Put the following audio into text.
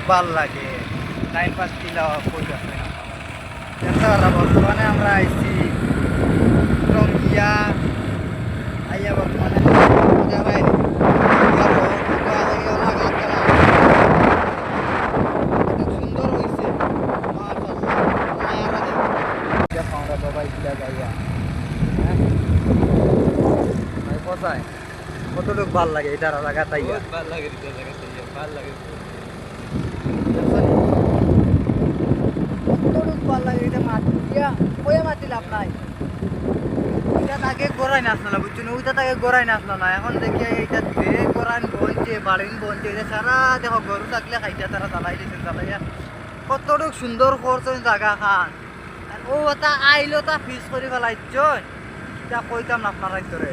ভাল লাগে time pass দিলা কই আছে না বর্তমানে আমরা আইছি টঙ্গিয়া আইয়া বর্তমানে যাবাই সুন্দর হয়েছে আমরা বাবাই দিলা যাইয়া কোথায় কতটুকু ভাল লাগে এটা জায়গা তাই ভাল লাগে এটা জায়গা তাই ভাল লাগে কতটুকু ভাল লাগে এটা মাটি দিয়া কয়ে মাটি লাভ নাই এটা তাকে গড়াই নাচলো না বুঝছো না ওইটা তাকে গড়াই নাচলো না এখন দেখি এইটা ধীরে গড়ান বনছে বাড়িন বনছে এটা সারা দেখো গরু থাকলে খাইতে তারা জ্বালাই দিয়েছেন জ্বালাইয়া কতটুকু সুন্দর করছেন জায়গা খান আর ও তা আইলো তা ফিস করে ফেলাইছ এটা কইতাম না আপনার ধরে